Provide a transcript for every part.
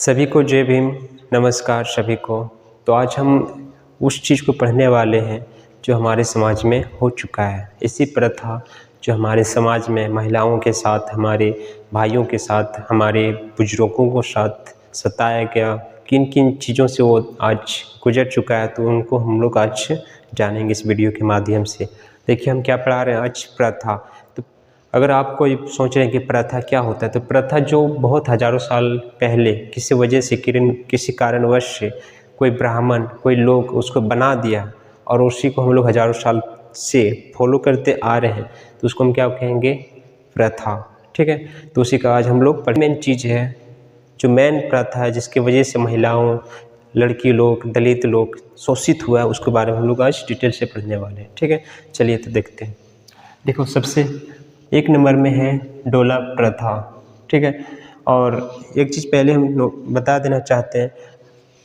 सभी को जय भीम। नमस्कार सभी को। तो आज हम उस चीज़ को पढ़ने वाले हैं जो हमारे समाज में हो चुका है। इसी प्रथा जो हमारे समाज में महिलाओं के साथ, हमारे भाइयों के साथ, हमारे बुजुर्गों को साथ सताया गया, किन किन चीज़ों से वो आज गुजर चुका है, तो उनको हम लोग आज जानेंगे इस वीडियो के माध्यम से। देखिए हम क्या पढ़ा रहे हैं आज, प्रथा। तो अगर आप कोई सोच रहे हैं कि प्रथा क्या होता है, तो प्रथा जो बहुत हज़ारों साल पहले किसी वजह से, किसी कारणवश से कोई ब्राह्मण, कोई लोग उसको बना दिया और उसी को हम लोग हज़ारों साल से फॉलो करते आ रहे हैं, तो उसको हम क्या कहेंगे, प्रथा। ठीक है, तो उसी का आज हम लोग मेन चीज़ है, जो मेन प्रथा है जिसकी वजह से महिलाओं, लड़की लोग, दलित लोग शोषित हुआ है, उसके बारे में हम लोग आज डिटेल से पढ़ने वाले हैं। ठीक है, चलिए तो देखते हैं। देखो सबसे एक नंबर में है डोला प्रथा। ठीक है, और एक चीज़ पहले हम लोग बता देना चाहते हैं,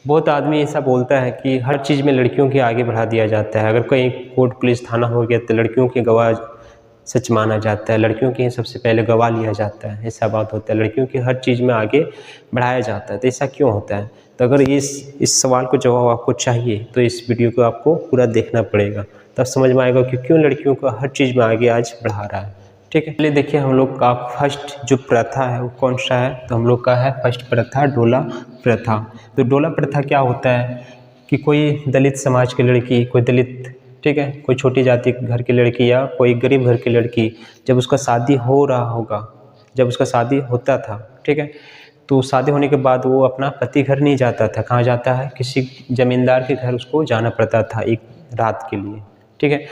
बहुत आदमी ऐसा बोलता है कि हर चीज़ में लड़कियों के आगे बढ़ा दिया जाता है। अगर कहीं कोर्ट पुलिस थाना हो गया तो लड़कियों की गवाह सच माना जाता है, लड़कियों की सबसे पहले गवाह लिया जाता है, ऐसा बात होता है। लड़कियों की हर चीज़ में आगे बढ़ाया जाता है, तो ऐसा क्यों होता है? तो अगर इस सवाल को जवाब आपको चाहिए तो इस वीडियो को आपको पूरा देखना पड़ेगा, तब समझ में आएगा कि क्यों लड़कियों को हर चीज़ में आगे आज बढ़ा रहा है। ठीक है, चलिए देखिए हम लोग का फर्स्ट जो प्रथा है वो कौन सा है, तो हम लोग का है फर्स्ट प्रथा डोला प्रथा। तो डोला प्रथा क्या होता है कि कोई दलित समाज की लड़की, कोई दलित, ठीक है, कोई छोटी जाति के घर की लड़की या कोई गरीब घर की लड़की, जब उसका शादी हो रहा होगा, जब उसका शादी होता था, ठीक है, तो शादी होने के बाद वो अपना पति घर नहीं जाता था। कहाँ जाता है? किसी ज़मींदार के घर उसको जाना पड़ता था एक रात के लिए। ठीक है,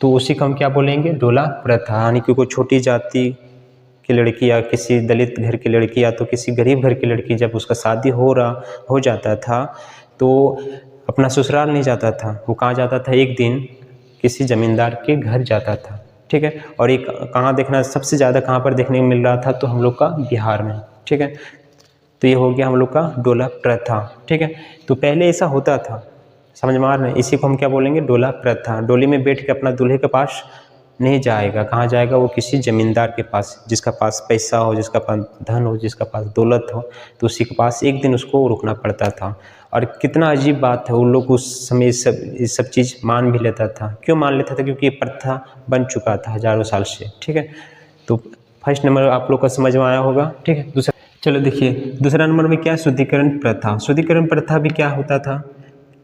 तो उसी को हम क्या बोलेंगे, डोला प्रथा। यानी कि कोई छोटी जाति की लड़की या किसी दलित घर की लड़की या तो किसी गरीब घर की लड़की, जब उसका शादी हो जाता था तो अपना ससुराल नहीं जाता था, वो कहाँ जाता था, एक दिन किसी ज़मींदार के घर जाता था। ठीक है, और एक कहाँ देखना सबसे ज़्यादा कहाँ पर देखने को मिल रहा था, तो हम लोग का बिहार में। ठीक है, तो ये हो गया हम लोग का डोला प्रथा। ठीक है, तो पहले ऐसा होता था, समझ में आ रहा है, इसी को हम क्या बोलेंगे, डोला प्रथा। डोली में बैठ के अपना दूल्हे के पास नहीं जाएगा, कहाँ जाएगा, वो किसी ज़मींदार के पास, जिसका पास पैसा हो, जिसका पास धन हो, जिसका पास दौलत हो, तो उसी के पास एक दिन उसको रुकना पड़ता था। और कितना अजीब बात है, उन लोग उस समय ये सब चीज़ मान भी लेता था। क्यों मान लेता था? क्योंकि ये प्रथा बन चुका था हज़ारों साल से। ठीक है, तो फर्स्ट नंबर आप लोग का समझ में आया होगा। ठीक है, दूसरा, चलो देखिए दूसरा नंबर में क्या है, शुद्धिकरण प्रथा। शुद्धिकरण प्रथा भी क्या होता था,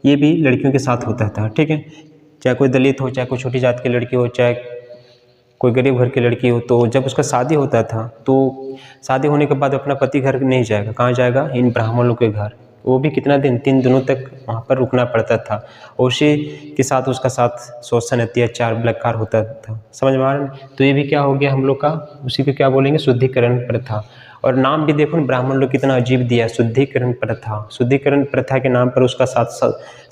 ये भी लड़कियों के साथ होता था। ठीक है, चाहे कोई दलित हो, चाहे कोई छोटी जात की लड़की हो, चाहे कोई गरीब घर की लड़की हो, तो जब उसका शादी होता था तो शादी होने के बाद अपना पति घर नहीं जाएगा, कहाँ जाएगा, इन ब्राह्मण लोग के घर। वो भी कितना दिन, 3 दिनों तक वहाँ पर रुकना पड़ता था। और उसी के साथ उसका साथ शोषण, अत्याचार, बलात्कार होता था। समझ में आ रहा है? तो ये भी क्या हो गया हम लोग का, उसी को क्या बोलेंगे, शुद्धिकरण प्रथा। और नाम भी देखो ना, ब्राह्मण लोग कितना अजीब दिया, शुद्धिकरण प्रथा। शुद्धिकरण प्रथा के नाम पर उसका साथ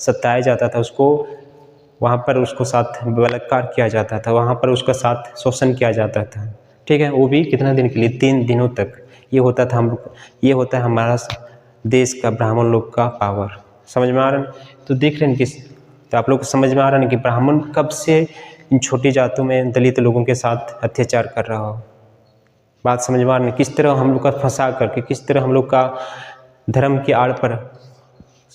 सताया जाता था, उसको वहाँ पर उसको साथ बलात्कार किया जाता था, वहाँ पर उसका साथ शोषण किया जाता था। ठीक है, वो भी कितना दिन के लिए, 3 दिनों तक। ये होता था ये होता है हमारा देश का, ब्राह्मण लोग का पावर। समझ में आ रहा है? तो देख रहे हैं किस, तो आप लोग को समझ में आ रहा है कि ब्राह्मण कब से इन छोटी जातों में दलित लोगों के साथ अत्याचार कर रहा हो। बात समझ में आ रही है? किस तरह हम लोग का फंसा करके, किस तरह हम लोग का धर्म की आड़ पर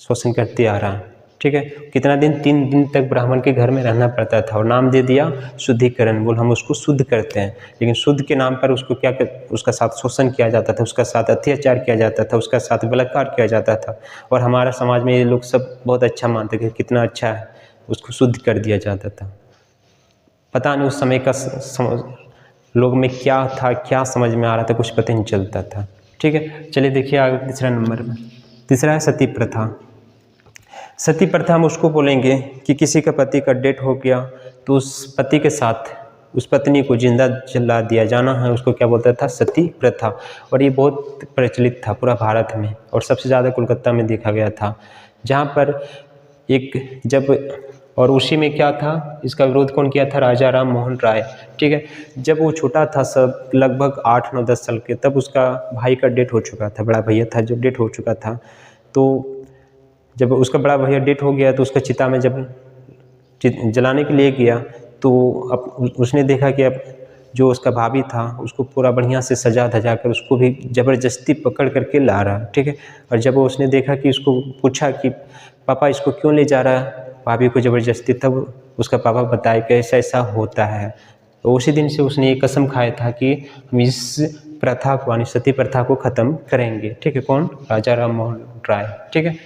शोषण करते आ रहा है। ठीक है, कितना दिन, 3 दिन तक ब्राह्मण के घर में रहना पड़ता था, और नाम दे दिया शुद्धिकरण। बोल हम उसको शुद्ध करते हैं, लेकिन शुद्ध के नाम पर उसको क्या उसका साथ शोषण किया जाता था, उसका साथ अत्याचार किया जाता था, उसका साथ बलात्कार किया जाता था। और हमारा समाज में ये लोग सब बहुत अच्छा मानते थे, कितना अच्छा है, उसको शुद्ध कर दिया जाता था। पता नहीं उस समय का लोग में क्या था, क्या समझ में आ रहा था, कुछ पता नहीं चलता था। ठीक है, चलिए देखिए आगे तीसरा नंबर में। तीसरा है सती प्रथा। सती प्रथा हम उसको बोलेंगे कि किसी का पति का डेथ हो गया तो उस पति के साथ उस पत्नी को जिंदा जला दिया जाना है, उसको क्या बोलता था, सती प्रथा। और ये बहुत प्रचलित था पूरा भारत में, और सबसे ज़्यादा कोलकाता में देखा गया था, जहाँ पर एक जब, और उसी में क्या था, इसका विरोध कौन किया था, राजा राम मोहन राय। ठीक है, जब वो छोटा था, सब लगभग 8, 9, 10 साल के, तब उसका भाई का डेथ हो चुका था, बड़ा भैया था जो डेथ हो चुका था। तो जब उसका बड़ा भैया डेथ हो गया तो उसका चिता में जब जलाने के लिए गया, तो अब उसने देखा कि अब जो उसका भाभी था उसको पूरा बढ़िया से सजा धजा कर उसको भी ज़बरदस्ती पकड़ करके ला रहा है, ठीक है। और जब उसने देखा कि उसको पूछा कि पापा इसको क्यों ले जा रहा है भाभी को ज़बरदस्ती, तब उसका पापा बताया कि ऐसा ऐसा होता है। तो उसी दिन से उसने ये कसम खाया था कि हम इस प्रथा को यानी सती प्रथा को ख़त्म करेंगे, ठीक है। कौन? राजा राम मोहन राय, ठीक है।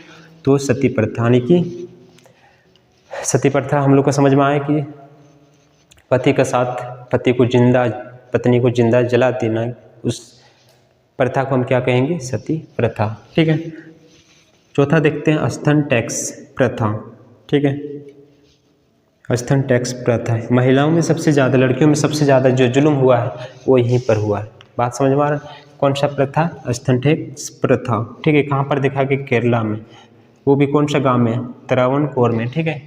तो सती प्रथा यानी कि सती प्रथा हम लोग को समझ में आया कि पति का साथ पति को जिंदा पत्नी को जिंदा जला देना, उस प्रथा को हम क्या कहेंगे? सती प्रथा, ठीक है। चौथा देखते हैं स्तन टैक्स प्रथा, ठीक है। स्तन टैक्स प्रथा है, महिलाओं में सबसे ज़्यादा, लड़कियों में सबसे ज़्यादा जो जुल्म हुआ है वो यहीं पर हुआ है। बात समझ में आ रहा है? कौन सा प्रथा? स्तन टैक्स प्रथा, ठीक है। कहाँ पर देखा कि केरला में, वो भी कौन सा गांव में? त्रावणकोर में, ठीक है।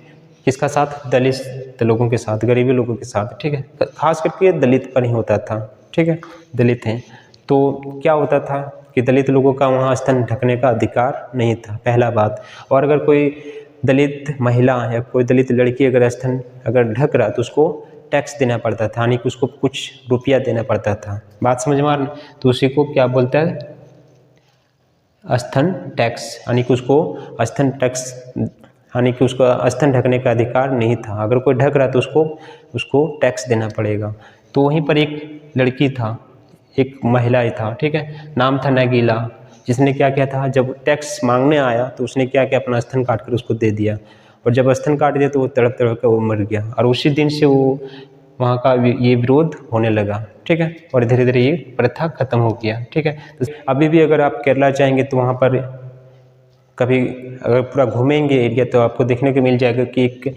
किसका साथ? दलित लोगों के साथ, गरीबी लोगों के साथ, ठीक है। खास करके दलित पर ही होता था, ठीक है। दलित हैं तो क्या होता था कि दलित लोगों का वहाँ स्तन ढकने का अधिकार नहीं था, पहला बात। और अगर कोई दलित महिला या कोई दलित लड़की अगर स्तन अगर ढक रहा तो उसको टैक्स देना पड़ता था, यानी कि उसको कुछ रुपया देना पड़ता था। बात समझ में आ रही? तो उसी को क्या बोलता है? स्तन टैक्स, यानी कि उसको स्तन टैक्स, यानी कि उसका स्तन ढकने का अधिकार नहीं था। अगर कोई ढक रहा तो उसको टैक्स देना पड़ेगा। तो वहीं पर एक लड़की था, एक महिला ही था, ठीक है। नाम था नगीला, जिसने क्या किया था, जब टैक्स मांगने आया तो उसने क्या किया, अपना स्तन काट कर उसको दे दिया। और जब स्तन काट दिया तो वो तड़प तड़प कर वो मर गया। और उसी दिन से वो वहाँ का ये विरोध होने लगा, ठीक है। और धीरे धीरे ये प्रथा खत्म हो गया, ठीक है। तो अभी भी अगर आप केरला जाएंगे तो वहाँ पर कभी अगर पूरा घूमेंगे एरिया तो आपको देखने को मिल जाएगा कि एक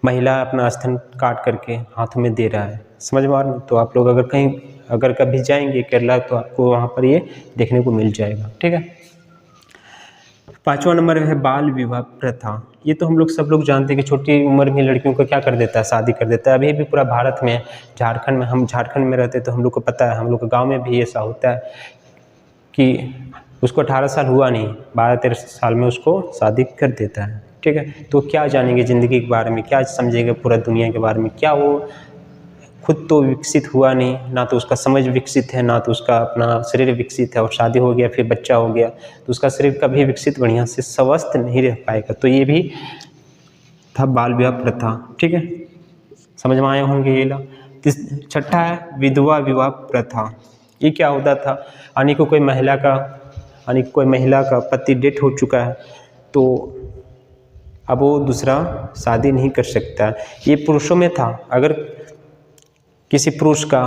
महिला अपना स्तन काट करके हाथ में दे रहा है। समझ में आ रहा है? तो आप लोग अगर कभी जाएंगे केरला तो आपको वहाँ पर ये देखने को मिल जाएगा, ठीक है। 5वां नंबर है बाल विवाह प्रथा। ये तो हम लोग सब लोग जानते हैं कि छोटी उम्र में लड़कियों को क्या कर देता है, शादी कर देता है। अभी भी पूरा भारत में, झारखंड में, हम झारखंड में रहते तो हम लोग को पता है, हम लोग के गाँव में भी ऐसा होता है कि उसको 18 साल हुआ नहीं, 12-13 साल में उसको शादी कर देता है, ठीक है। तो क्या जानेंगे ज़िंदगी के बारे में, क्या समझेंगे पूरा दुनिया के बारे में? क्या वो खुद तो विकसित हुआ नहीं, ना तो उसका समझ विकसित है, ना तो उसका अपना शरीर विकसित है, और शादी हो गया फिर बच्चा हो गया तो उसका शरीर कभी विकसित बढ़िया से स्वस्थ नहीं रह पाएगा। तो ये भी था बाल विवाह प्रथा, ठीक है। समझ में आए होंगे ये ला। छठा है विधवा विवाह प्रथा। ये क्या होता था, यानी कोई महिला का पति डेथ हो चुका है तो अब वो दूसरा शादी नहीं कर सकता। ये पुरुषों में था, अगर किसी पुरुष का,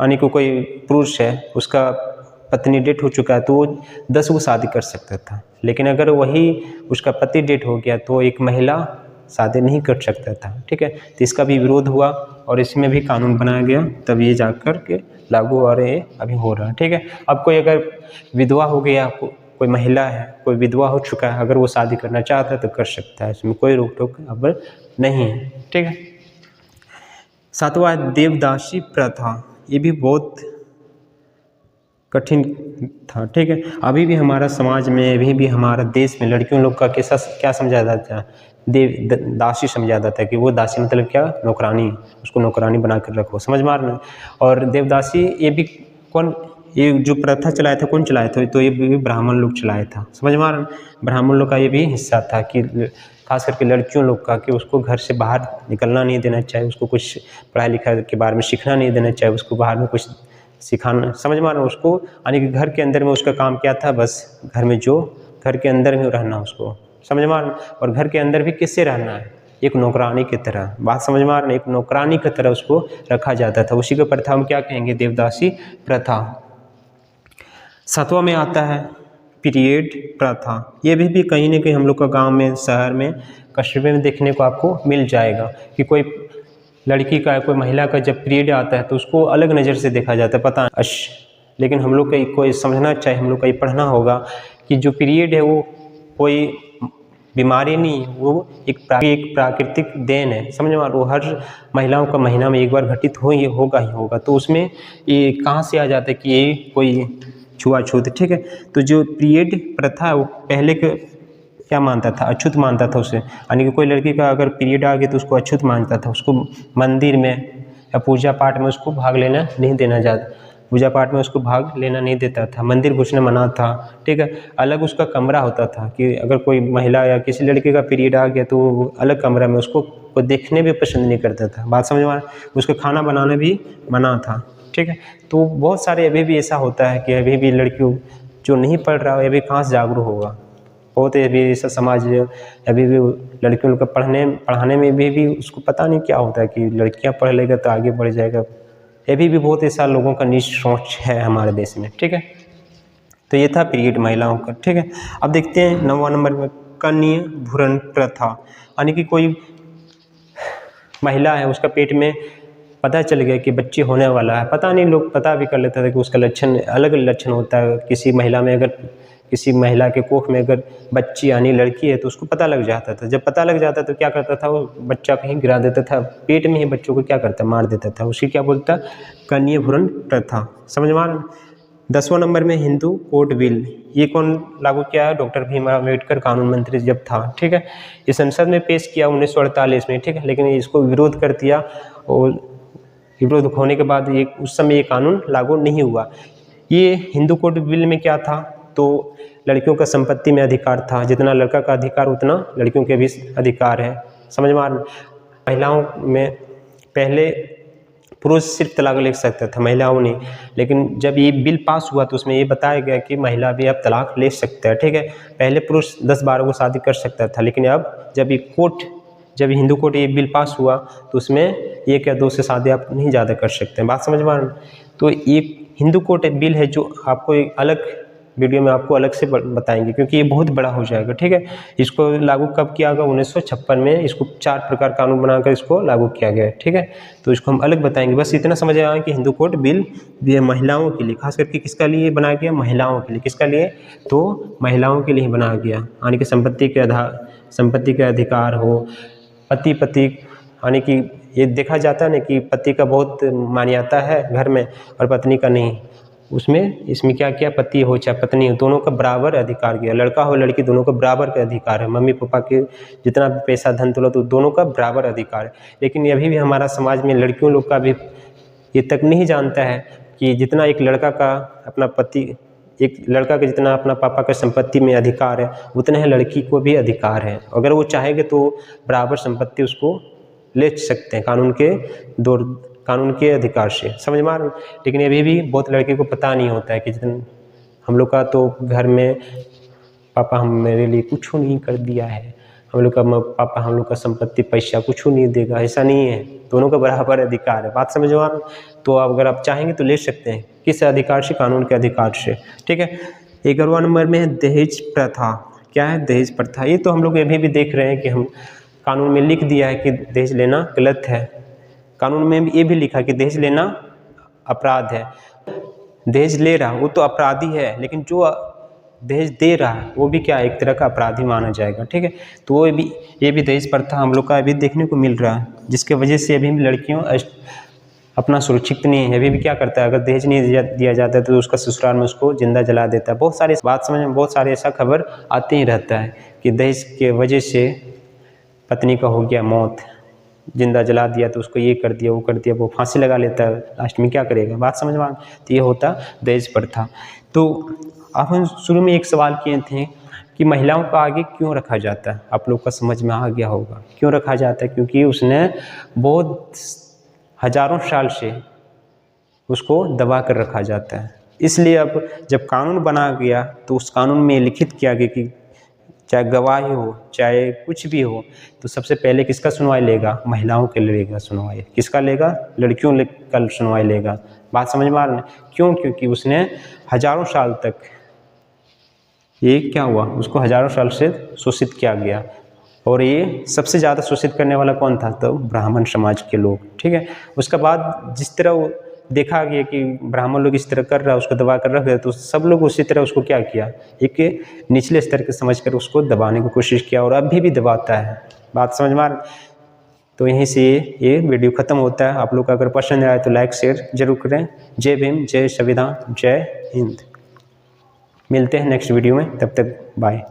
यानी कोई पुरुष है उसका पत्नी डेथ हो चुका है तो वो 10 को शादी कर सकता था। लेकिन अगर वही उसका पति डेथ हो गया तो एक महिला शादी नहीं कर सकता था, ठीक है। तो इसका भी विरोध हुआ और इसमें भी कानून बनाया गया, तब ये जाकर के लागू और ये अभी हो रहा है, ठीक है। अब कोई अगर विधवा हो गया, कोई महिला है, कोई विधवा हो चुका है, अगर वो शादी करना चाहता है तो कर सकता है, इसमें कोई रोक टोक अब नहीं है, ठीक है। 7वां है देवदासी प्रथा। ये भी बहुत कठिन था, ठीक है। अभी भी हमारा समाज में, अभी भी हमारा देश में लड़कियों लोग का कैसा क्या समझा जाता है? दासी समझा जाता है कि वो दासी मतलब क्या? नौकरानी, उसको नौकरानी बना कर रखो। समझ मारना। और देवदासी ये भी ये जो प्रथा चलाया था कौन चलाया था? तो ये भी ब्राह्मण लोग चलाया था। समझ मारना। ब्राह्मण लोग का ये भी हिस्सा था कि खास करके लड़कियों लोग का, कि उसको घर से बाहर निकलना नहीं देना चाहिए, उसको कुछ पढ़ाई लिखाई के बारे में सीखना नहीं देना चाहिए, उसको बाहर में कुछ सिखाना। समझ मारना। उसको यानी कि घर के अंदर में उसका काम क्या था? बस घर में जो घर के अंदर में रहना उसको। समझ मारना। और घर के अंदर भी किससे रहना है? एक नौकरानी की तरह। बात समझ मारना। एक नौकरानी की तरह उसको रखा जाता था। उसी को प्रथा हम क्या कहेंगे? देवदासी प्रथा। 7वां में आता है पीरियड प्रथा। ये भी कहीं ना कहीं हम लोग का गांव में, शहर में, कस्बे में देखने को आपको मिल जाएगा कि कोई लड़की का, कोई महिला का जब पीरियड आता है तो उसको अलग नज़र से देखा जाता है, पता है। लेकिन हम लोग को ये समझना चाहिए, हम लोग को ये पढ़ना होगा कि जो पीरियड है वो कोई बीमारी नहीं, वो एक प्राकृतिक देन है। समझ में? वो हर महिलाओं का महीना में एक बार घटित होगा ही होगा। तो उसमें ये कहाँ से आ जाता है कि ये कोई छुआछूत, ठीक है। तो जो पीरियड प्रथा वो पहले के क्या मानता था? अछूत मानता था उसे। यानी कि कोई लड़की का अगर पीरियड आ गया तो उसको अछूत मानता था, उसको मंदिर में या पूजा पाठ में उसको भाग लेना नहीं देना जाता, पूजा पाठ में उसको भाग लेना नहीं देता था, मंदिर घुसना मना था, ठीक है। अलग उसका कमरा होता था कि अगर कोई महिला या किसी लड़के का पीरियड आ गया तो वो अलग कमरा में उसको कोई देखने भी पसंद नहीं करता था, बात समझ में आ, उसको खाना बनाना भी मना था, ठीक है। तो बहुत सारे अभी भी ऐसा होता है कि अभी भी लड़कियों जो नहीं पढ़ रहा है अभी कहाँ से जागरूक होगा, बहुत अभी ऐसा समाज अभी भी लड़कियों को पढ़ाने में भी उसको पता नहीं क्या होता है कि लड़कियां पढ़ लेगा तो आगे बढ़ जाएगा, अभी भी बहुत ऐसा लोगों का नीच सोच है हमारे देश में, ठीक है। तो ये था पीरियड महिलाओं का, ठीक है। अब देखते हैं 9वां नंबर में कन्या भ्रूण प्रथा, यानी कि कोई महिला है उसका पेट में पता चल गया कि बच्चे होने वाला है, पता नहीं लोग पता भी कर लेते थे कि उसका लक्षण अलग लक्षण होता है, किसी महिला में अगर किसी महिला के कोख में अगर बच्ची यानी लड़की है तो उसको पता लग जाता था, जब पता लग जाता तो क्या करता था वो बच्चा कहीं गिरा देता था, पेट में ही बच्चों को क्या करता मार देता था, उसी क्या बोलता कन्या भ्रूण प्रथा, समझ में आ रहा। 10वां नंबर में हिंदू कोड बिल, ये कौन लागू किया है, डॉक्टर भीमराव अम्बेडकर कानून मंत्री जब था, ठीक है। ये संसद में पेश किया 1948 में, ठीक है, लेकिन इसको विरोध कर दिया और विरोध होने के बाद ये उस समय ये कानून लागू नहीं हुआ। ये हिंदू कोड बिल में क्या था, तो लड़कियों का संपत्ति में अधिकार था, जितना लड़का का अधिकार उतना लड़कियों के भी अधिकार है, समझ में आ रहा। महिलाओं में पहले पुरुष सिर्फ तलाक ले सकता था, महिलाओं नहीं, लेकिन जब ये बिल पास हुआ तो उसमें ये बताया गया कि महिला भी अब तलाक ले सकता है, ठीक है। पहले पुरुष 10-12 को शादी कर सकता था, लेकिन अब जब हिंदू कोर्ट ये बिल पास हुआ तो उसमें 1 या 2 से शादी आप नहीं ज़्यादा कर सकते हैं, बात समझ में आ रहा। तो ये हिंदू कोर्ट बिल है जो आपको एक अलग वीडियो में आपको अलग से बताएंगे क्योंकि ये बहुत बड़ा हो जाएगा, ठीक है। इसको लागू कब किया गया, 1956 में इसको 4 प्रकार कानून बनाकर इसको लागू किया गया है, ठीक है। तो इसको हम अलग बताएंगे, बस इतना समझ आए कि हिंदू कोड बिल ये महिलाओं के लिए, खास करके किसका लिए बनाया गया, महिलाओं के लिए, किसका लिए, तो महिलाओं के लिए बनाया गया, यानी कि संपत्ति के अधिकार हो, पति यानी कि ये देखा जाता है ना कि पति का बहुत मान्यता है घर में और पत्नी का नहीं, इसमें क्या किया, पति हो चाहे पत्नी हो दोनों का बराबर अधिकार किया, लड़का हो लड़की दोनों का बराबर का अधिकार है, मम्मी पापा के जितना भी पैसा धन दौलत तो दोनों का बराबर अधिकार है। लेकिन अभी भी हमारा समाज में लड़कियों लोग का भी ये तक नहीं जानता है कि जितना एक लड़का का जितना अपना पापा का संपत्ति में अधिकार है उतना ही लड़की को भी अधिकार है, अगर वो चाहेंगे तो बराबर संपत्ति उसको ले सकते हैं कानून के अधिकार से, समझ में आ रहा। लेकिन अभी भी बहुत लड़के को पता नहीं होता है कि जितना हम लोग का तो घर में पापा मेरे लिए कुछ नहीं कर दिया है, हम लोग का पापा हम लोग का संपत्ति पैसा कुछ नहीं देगा, ऐसा नहीं है, दोनों का बराबर अधिकार है, बात समझ में आ रहा। तो अगर आप चाहेंगे तो ले सकते हैं, किस अधिकार से, कानून के अधिकार से, ठीक है। 11वां नंबर में है दहेज प्रथा। क्या है दहेज प्रथा, ये तो हम लोग अभी भी देख रहे हैं कि हम कानून में लिख दिया है कि दहेज लेना गलत है, कानून में ये भी लिखा कि दहेज लेना अपराध है, दहेज ले रहा वो तो अपराधी है, लेकिन जो दहेज दे रहा है वो भी क्या एक तरह का अपराधी माना जाएगा, ठीक है। तो ये भी दहेज प्रथा हम लोग का अभी देखने को मिल रहा है, जिसके वजह से अभी लड़कियों अपना सुरक्षित नहीं है, अभी भी क्या करता है, अगर दहेज नहीं दिया जाता है तो उसका ससुराल में उसको जिंदा जला देता है। बहुत सारे बात समझ में बहुत सारे ऐसा खबर आते ही रहता है कि दहेज के वजह से पत्नी का हो गया मौत, जिंदा जला दिया तो उसको ये कर दिया वो कर दिया, वो फांसी लगा लेता है, लास्ट में क्या करेगा, बात समझ में आ। तो ये होता दहेज प्रथा। तो अब हम शुरू में एक सवाल किए थे कि महिलाओं का आगे क्यों रखा जाता है, आप लोग का समझ में आ गया होगा क्यों रखा जाता है, क्योंकि उसने बहुत हजारों साल से उसको दबा कर रखा जाता है। इसलिए अब जब कानून बना गया तो उस कानून में लिखित किया गया कि चाहे गवाही हो चाहे कुछ भी हो तो सबसे पहले किसका सुनवाई लेगा, महिलाओं के लेगा सुनवाई, किसका लेगा, लड़कियों का सुनवाई लेगा, बात समझ में आ रहा है। क्यों, क्योंकि उसने हजारों साल तक ये क्या हुआ, उसको हजारों साल से शोषित किया गया, और ये सबसे ज़्यादा शोषित करने वाला कौन था, तो ब्राह्मण समाज के लोग, ठीक है। उसके बाद जिस तरह देखा गया कि ब्राह्मण लोग इस तरह कर रहा है उसको दबा कर रख दिया, तो सब लोग उसी तरह उसको क्या किया, एक निचले स्तर के समझकर उसको दबाने की कोशिश किया और अभी भी दबाता है, बात समझ में आ रही। तो यहीं से ये वीडियो ख़त्म होता है। आप लोग का अगर पसंद आए तो लाइक शेयर जरूर करें। जय भीम, जय संविधान, जय हिंद। मिलते हैं नेक्स्ट वीडियो में, तब तक बाय।